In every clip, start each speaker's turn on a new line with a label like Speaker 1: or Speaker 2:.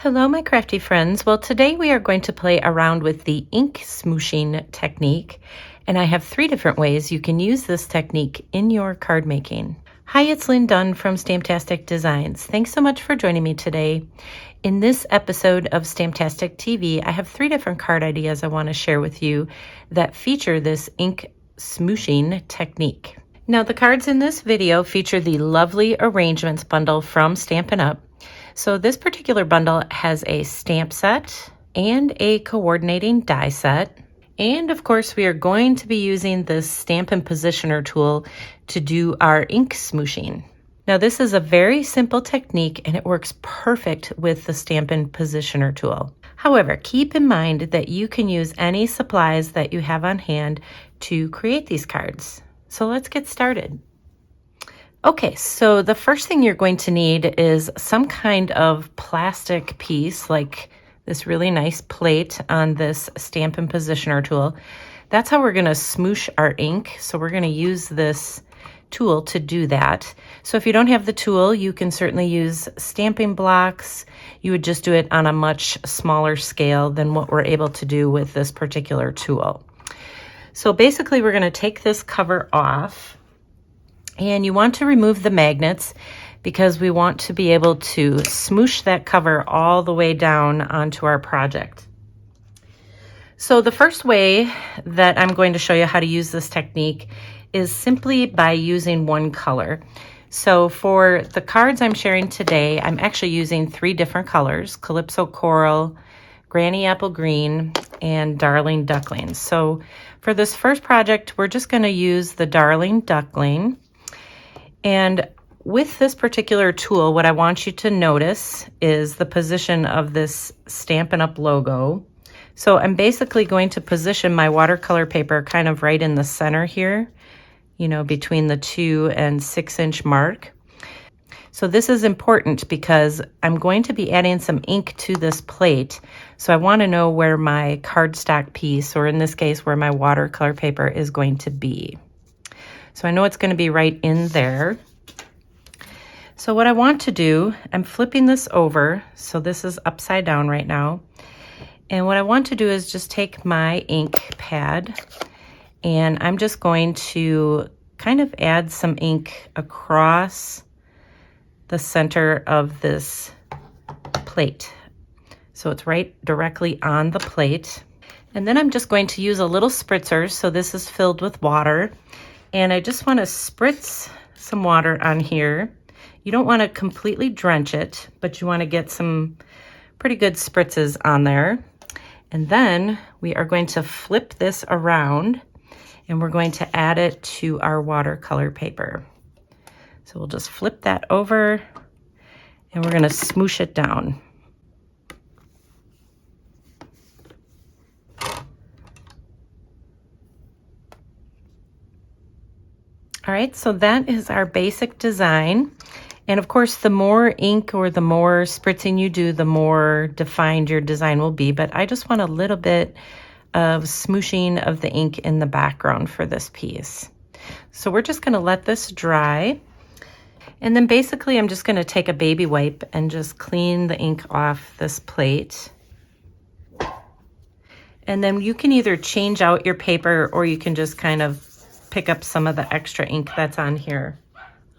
Speaker 1: Hello, my crafty friends. Well, today we are going to play around with the ink smooshing technique, and I have 3 different ways you can use this technique in your card making. Hi, it's Lynn Dunn from Stamptastic Designs. Thanks so much for joining me today. In this episode of Stamptastic TV, I have 3 different card ideas I want to share with you that feature this ink smooshing technique. Now, the cards in this video feature the lovely arrangements bundle from Stampin Up. So this particular bundle has a stamp set and a coordinating die set. And of course, we are going to be using this Stampin Positioner Tool to do our ink smooshing. Now, this is a very simple technique and it works perfect with the Stampin Positioner Tool. However, keep in mind that you can use any supplies that you have on hand to create these cards. So let's get started. Okay, so the first thing you're going to need is some kind of plastic piece, like this really nice plate on this Stampin' Positioner tool. That's how we're going to smoosh our ink. So we're going to use this tool to do that. So if you don't have the tool, you can certainly use stamping blocks. You would just do it on a much smaller scale than what we're able to do with this particular tool. So basically, we're going to take this cover off. And you want to remove the magnets because we want to be able to smoosh that cover all the way down onto our project. So the first way that I'm going to show you how to use this technique is simply by using one color. So for the cards I'm sharing today, I'm actually using 3 different colors: Calypso Coral, Granny Apple Green, and Darling Duckling. So for this first project, we're just going to use the Darling Duckling. And with this particular tool, what I want you to notice is the position of this Stampin' Up logo. So I'm basically going to position my watercolor paper kind of right in the center here, you know, between the 2 and 6 inch mark. So this is important because I'm going to be adding some ink to this plate. So I want to know where my cardstock piece, or in this case, where my watercolor paper is going to be. So I know it's going to be right in there. So what I want to do, I'm flipping this over. So this is upside down right now. And what I want to do is just take my ink pad and I'm just going to kind of add some ink across the center of this plate. So it's right directly on the plate. And then I'm just going to use a little spritzer. So this is filled with water. And I just want to spritz some water on here. You don't want to completely drench it, but you want to get some pretty good spritzes on there. And then we are going to flip this around and we're going to add it to our watercolor paper. So we'll just flip that over and we're going to smoosh it down. All right, so that is our basic design. And of course, the more ink or the more spritzing you do, the more defined your design will be. But I just want a little bit of smooshing of the ink in the background for this piece. So we're just going to let this dry. And then basically, I'm just going to take a baby wipe and just clean the ink off this plate. And then you can either change out your paper or you can just kind of pick up some of the extra ink that's on here.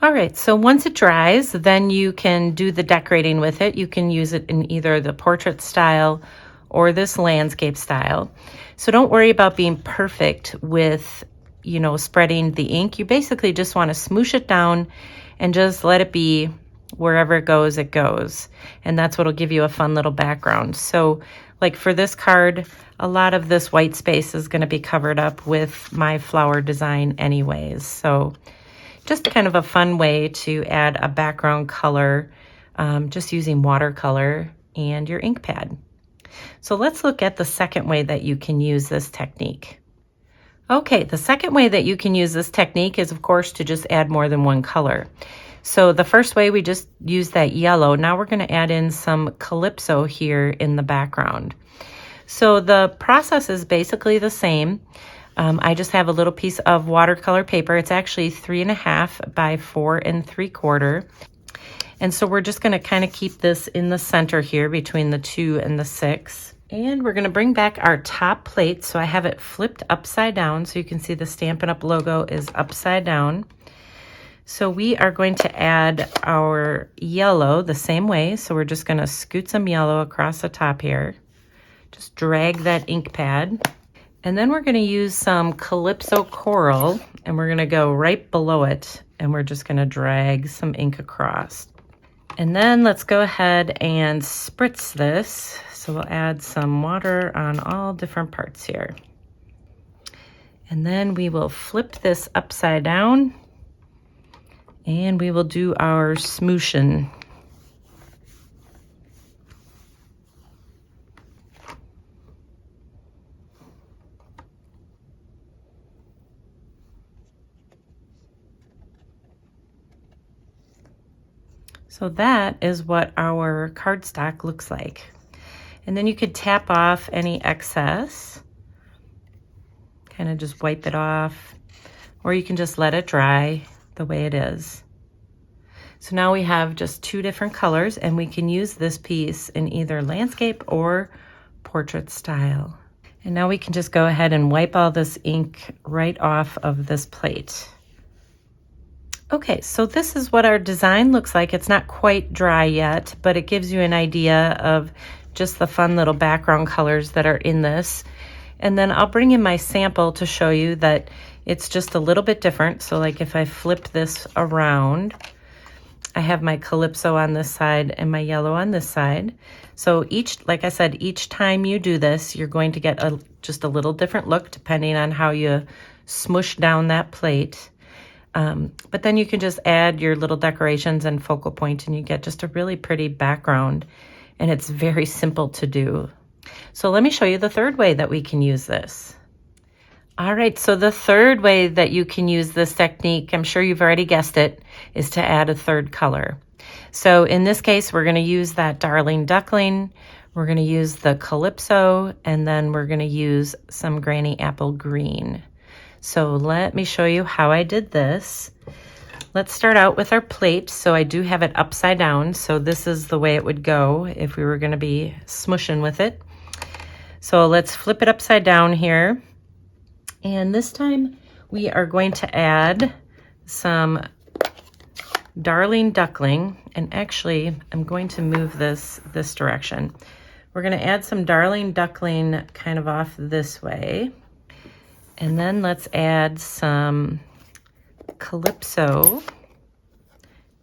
Speaker 1: All right, so once it dries, then you can do the decorating with it. You can use it in either the portrait style or this landscape style. So don't worry about being perfect with, you know, spreading the ink. You basically just want to smoosh it down and just let it be wherever it goes, it goes. And that's what'll give you a fun little background. So like for this card, a lot of this white space is going to be covered up with my flower design anyways. So just kind of a fun way to add a background color, just using watercolor and your ink pad. So let's look at the second way that you can use this technique. Okay, the second way that you can use this technique is, of course, to just add more than one color. So the first way, we just use that yellow. Now we're going to add in some Calypso here in the background. So the process is basically the same. I just have a little piece of watercolor paper. It's actually 3.5 by 4 3/4. And so we're just going to kind of keep this in the center here between the 2 and the 6. And we're going to bring back our top plate. So I have it flipped upside down so you can see the Stampin' Up! Logo is upside down. So we are going to add our yellow the same way. So we're just going to scoot some yellow across the top here. Just drag that ink pad. And then we're going to use some Calypso Coral, and we're going to go right below it, and we're just going to drag some ink across. And then let's go ahead and spritz this. So we'll add some water on all different parts here. And then we will flip this upside down, and we will do our smooshing. So that is what our cardstock looks like. And then you could tap off any excess, kind of just wipe it off, or you can just let it dry the way it is. So now we have just 2 different colors, and we can use this piece in either landscape or portrait style. And now we can just go ahead and wipe all this ink right off of this plate. Okay, so this is what our design looks like. It's not quite dry yet, but it gives you an idea of just the fun little background colors that are in this. And then I'll bring in my sample to show you that it's just a little bit different. So like if I flip this around, I have my Calypso on this side and my yellow on this side. So each, like I said, each time you do this, you're going to get just a little different look depending on how you smoosh down that plate. But then you can just add your little decorations and focal point, and you get just a really pretty background, and it's very simple to do. So let me show you the third way that we can use this. All right, so the third way that you can use this technique, I'm sure you've already guessed it, is to add a third color. So in this case, we're going to use that Darling Duckling, we're going to use the Calypso, and then we're going to use some Granny Apple Green. So let me show you how I did this. Let's start out with our plate. So I do have it upside down. So this is the way it would go if we were going to be smooshing with it. So let's flip it upside down here. And this time we are going to add some Darling Duckling. And actually, I'm going to move this direction. We're going to add some Darling Duckling kind of off this way. And then let's add some Calypso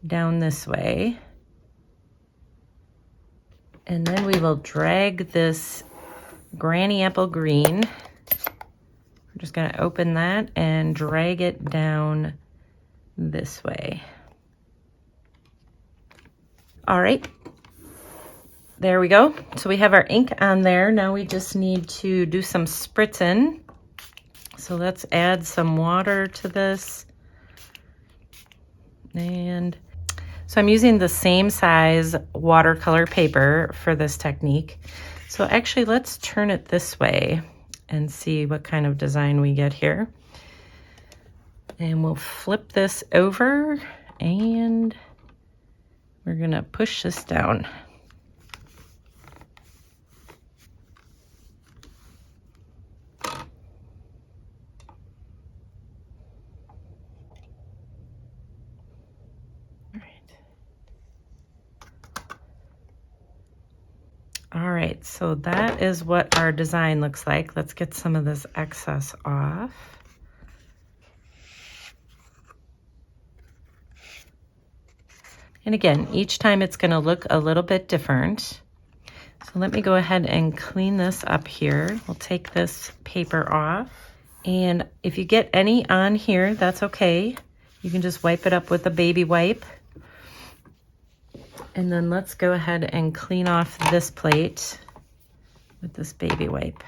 Speaker 1: down this way. And then we will drag this Granny Apple Green. We're just going to open that and drag it down this way. All right. There we go. So we have our ink on there. Now we just need to do some spritzing. So let's add some water to this. And so I'm using the same size watercolor paper for this technique. So actually let's turn it this way and see what kind of design we get here. And we'll flip this over and we're gonna push this down. All right, so that is what our design looks like. Let's get some of this excess off. And again, each time it's going to look a little bit different. So let me go ahead and clean this up here. We'll take this paper off. And if you get any on here, that's okay. You can just wipe it up with a baby wipe. And then let's go ahead and clean off this plate with this baby wipe.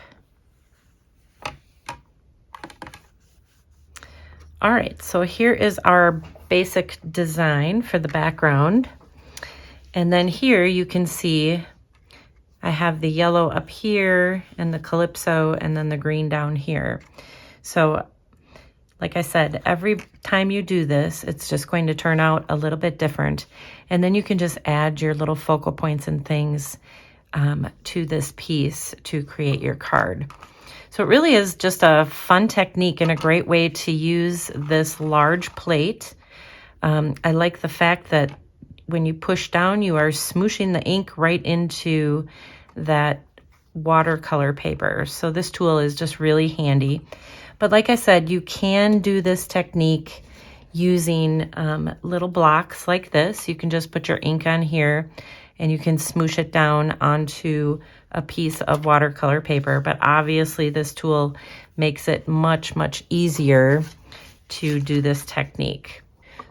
Speaker 1: All right, so here is our basic design for the background. And then here you can see I have the yellow up here and the Calypso and then the green down here. So Like I said, every time you do this, it's just going to turn out a little bit different. And then you can just add your little focal points and things to this piece to create your card. So it really is just a fun technique and a great way to use this large plate. I like the fact that when you push down, you are smooshing the ink right into that watercolor paper. So this tool is just really handy. But like I said, you can do this technique using little blocks like this. You can just put your ink on here and you can smoosh it down onto a piece of watercolor paper. But obviously this tool makes it much, much easier to do this technique.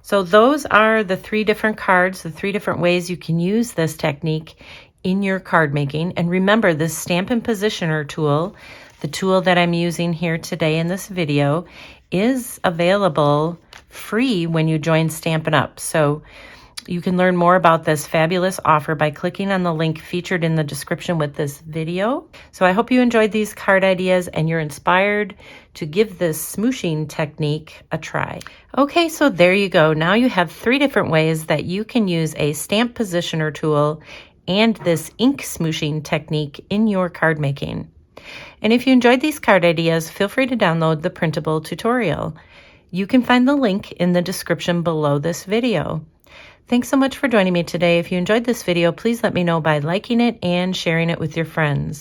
Speaker 1: So those are the 3 different cards, the 3 different ways you can use this technique in your card making. And remember, this Stampin' Positioner tool, the tool that I'm using here today in this video, is available free when you join Stampin' Up. So you can learn more about this fabulous offer by clicking on the link featured in the description with this video. So I hope you enjoyed these card ideas and you're inspired to give this smooshing technique a try. Okay, so there you go. Now you have 3 different ways that you can use a Stamp Positioner tool and this ink smooshing technique in your card making. And if you enjoyed these card ideas, feel free to download the printable tutorial. You can find the link in the description below this video. Thanks so much for joining me today. If you enjoyed this video, please let me know by liking it and sharing it with your friends.